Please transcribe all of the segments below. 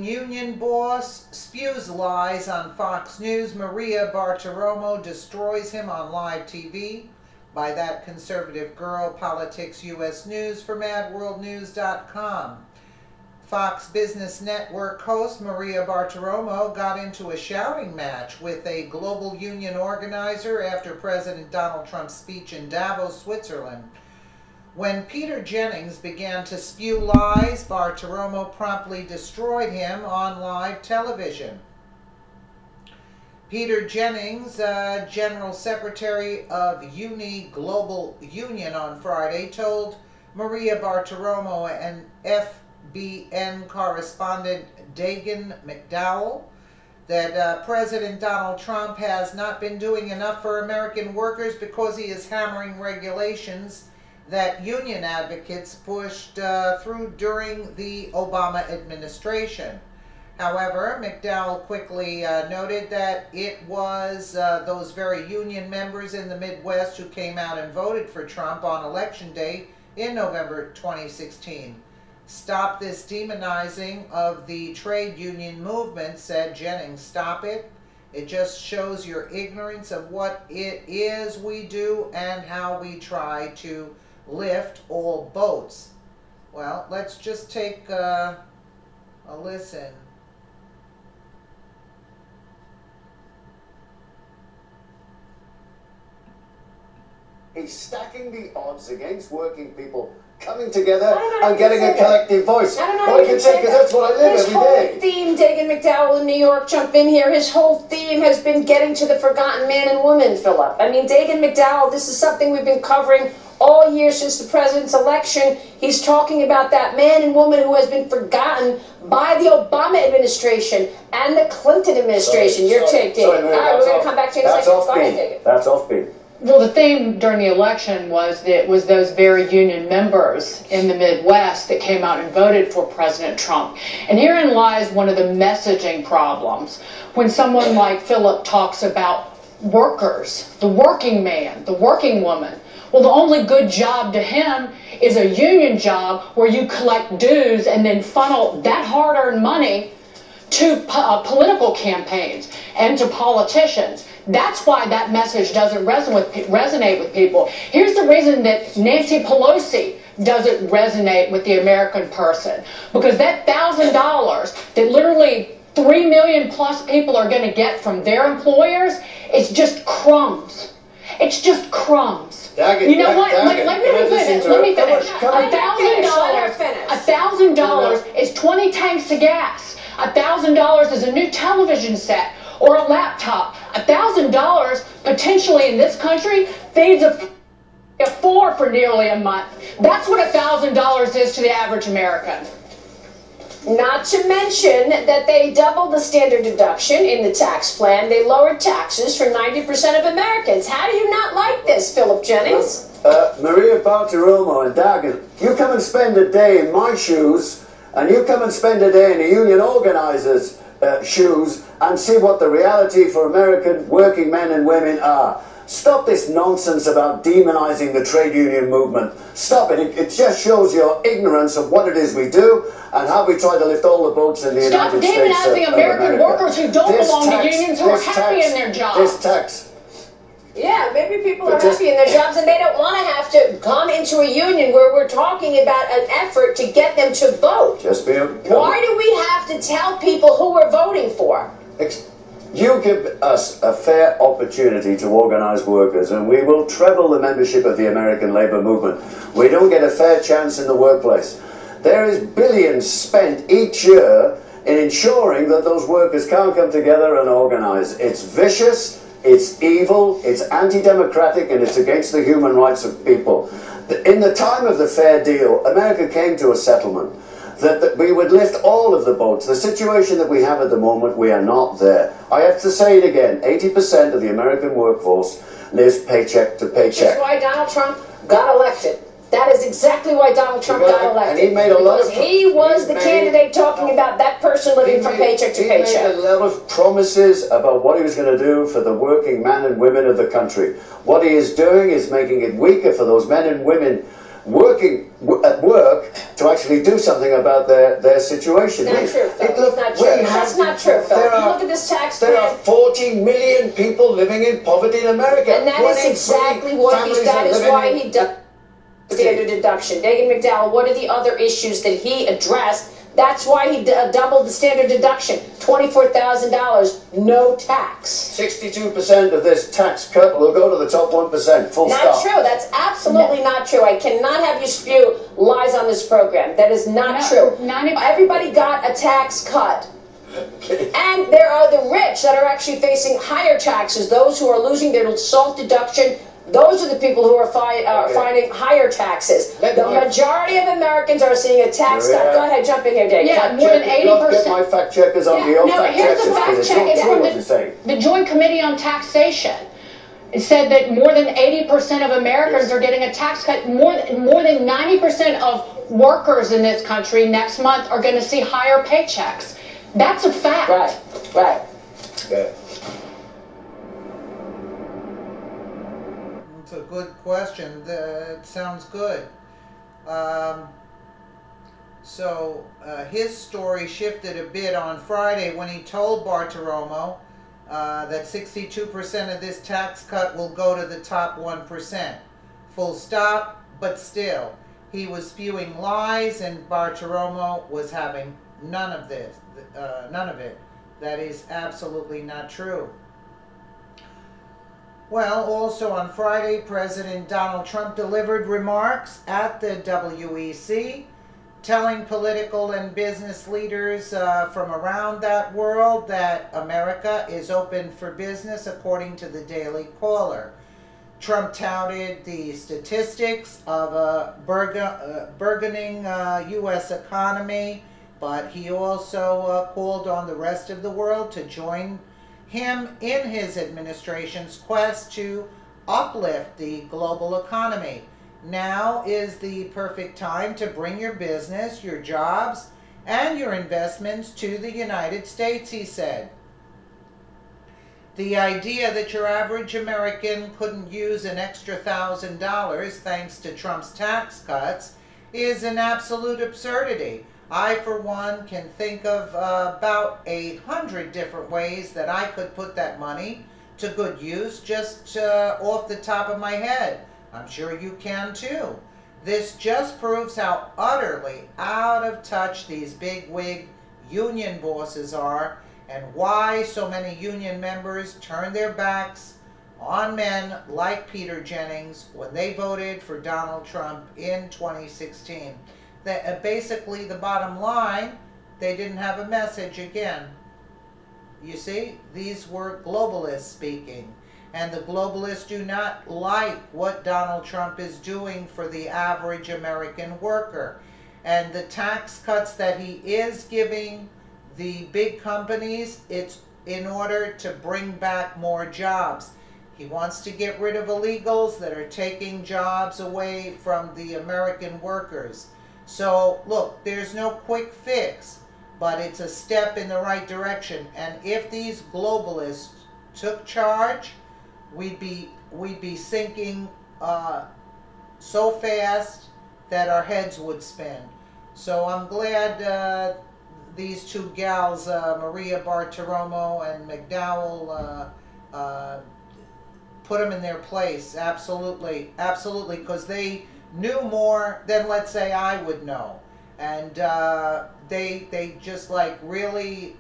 Union boss spews lies on Fox News. Maria Bartiromo destroys him on live TV. By that conservative girl, Politics US News for MadWorldNews.com. Fox Business Network host Maria Bartiromo got into a shouting match with a global union organizer after President Donald Trump's speech in Davos, Switzerland. When Peter Jennings began to spew lies, Bartiromo promptly destroyed him on live television. Peter Jennings, General Secretary of Uni Global Union on Friday, told Maria Bartiromo and FBN correspondent Dagan McDowell that President Donald Trump has not been doing enough for American workers because he is hammering regulations that union advocates pushed through during the Obama administration. However, McDowell quickly noted that it was those very union members in the Midwest who came out and voted for Trump on Election Day in November 2016. Stop this demonizing of the trade union movement, said Jennings. Stop it. It just shows your ignorance of what it is we do and how we try to lift all boats. Well, let's just take a listen. He's stacking the odds against working people coming together and getting a collective voice. I don't know Well, you can say, because that's what I live every day. His whole theme, Dagan McDowell in New York, jump in here, his whole theme has been getting to the forgotten man and woman, Philip. I mean, Dagan McDowell, this is something we've been covering all year since the president's election. He's talking about that man and woman who has been forgotten by the Obama administration and the Clinton administration. Your take, Dagan. All right, we're going to come back to you in a second. Go ahead, Dagan. That's offbeat. Well, the theme during the election was that it was those very union members in the Midwest that came out and voted for President Trump. And herein lies one of the messaging problems. When someone like Philip talks about workers, the working man, the working woman, well, the only good job to him is a union job where you collect dues and then funnel that hard-earned money to political campaigns and to politicians. That's why that message doesn't resonate with people. Here's the reason that Nancy Pelosi doesn't resonate with the American person. Because that $1,000 that literally 3 million plus people are going to get from their employers is just crumbs. It's just crumbs. You know what? Let me finish. $1,000 is 20 tanks of gas. $1,000 is a new television set or a laptop. $1,000 potentially in this country feeds a four for nearly a month. That's what $1,000 is to the average American. Not to mention that they doubled the standard deduction in the tax plan. They lowered taxes for 90% of Americans. How do you not like this, Philip Jennings? Maria Bartiromo and Dagan, you come and spend a day in my shoes, and you come and spend a day in a union organizer's shoes and see what the reality for American working men and women are. Stop this nonsense about demonizing the trade union movement. Stop it. It just shows your ignorance of what it is we do and how we try to lift all the boats in the United States. Stop demonizing American workers who don't belong to unions who are happy in their jobs. This tax. Yeah, maybe people are happy in their jobs and they don't want to have to come into a union where we're talking about an effort to get them to vote. Why do we have to tell people who we're voting for? You give us a fair opportunity to organize workers and we will treble the membership of the American labor movement. We don't get a fair chance in the workplace. There is billions spent each year in ensuring that those workers can't come together and organize. It's vicious. It's evil, it's anti-democratic, and it's against the human rights of people. In the time of the fair deal, America came to a settlement that we would lift all of the boats. The situation that we have at the moment, we are not there. I have to say it again, 80% of the American workforce lives paycheck to paycheck. That's why Donald Trump got elected. That is exactly why Donald Trump got elected. And he made a lot of... He was the candidate talking about that person living from paycheck to paycheck. He made a lot of promises about what he was going to do for the working men and women of the country. What he is doing is making it weaker for those men and women working at work to actually do something about their situation. It's not true, Phil. It's not That's not true, Phil. You look at this tax plan. There are 40 million people living in poverty in America. And that is exactly what that is why he does standard deduction. Dagan McDowell, what are the other issues that he addressed? That's why he doubled the standard deduction. $24,000, no tax. 62% of this tax cut will go to the top 1%. Full stop. Not true. That's absolutely not true. I cannot have you spew lies on this program. That is not true. Everybody got a tax cut. And there are the rich that are actually facing higher taxes. Those who are losing their SALT deduction, those are the people who are finding higher taxes. The majority of Americans are seeing a tax cut. Go ahead, jump in here, Dave. Yeah, more than 80%. Get my fact checkers on the old fact here's checkers. the fact It's check. not It's true from what you're saying. the Joint Committee on Taxation. It said that more than 80% of Americans are getting a tax cut. More than 90% of workers in this country next month are going to see higher paychecks. That's a fact. Right. Yeah. It's a good question. It sounds good. So his story shifted a bit on Friday when he told Bartiromo that 62% of this tax cut will go to the top 1%. Full stop, but still, he was spewing lies and Bartiromo was having none of it. That is absolutely not true. Well, also on Friday, President Donald Trump delivered remarks at the WEC, telling political and business leaders from around that world that America is open for business, according to the Daily Caller. Trump touted the statistics of a burgeoning U.S. economy, but he also called on the rest of the world to join him in his administration's quest to uplift the global economy. Now is the perfect time to bring your business, your jobs, and your investments to the United States, he said. The idea that your average American couldn't use an extra $1,000 thanks to Trump's tax cuts is an absolute absurdity. I, for one, can think of about 100 different ways that I could put that money to good use just off the top of my head. I'm sure you can too. This just proves how utterly out of touch these big-wig union bosses are and why so many union members turned their backs on men like Peter Jennings when they voted for Donald Trump in 2016. Basically, the bottom line, they didn't have a message again. You see, these were globalists speaking. And the globalists do not like what Donald Trump is doing for the average American worker. And the tax cuts that he is giving the big companies, it's in order to bring back more jobs. He wants to get rid of illegals that are taking jobs away from the American workers. So, look, there's no quick fix, but it's a step in the right direction. And if these globalists took charge, we'd be sinking so fast that our heads would spin. So I'm glad these two gals, Maria Bartiromo and McDowell, put them in their place. Absolutely, because they knew more than, let's say, I would know. And they just like really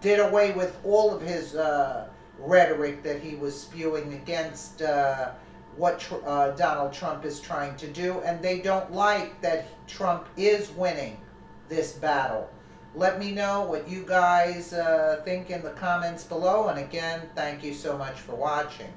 did away with all of his rhetoric that he was spewing against what Donald Trump is trying to do. And they don't like that Trump is winning this battle. Let me know what you guys think in the comments below. And again, thank you so much for watching.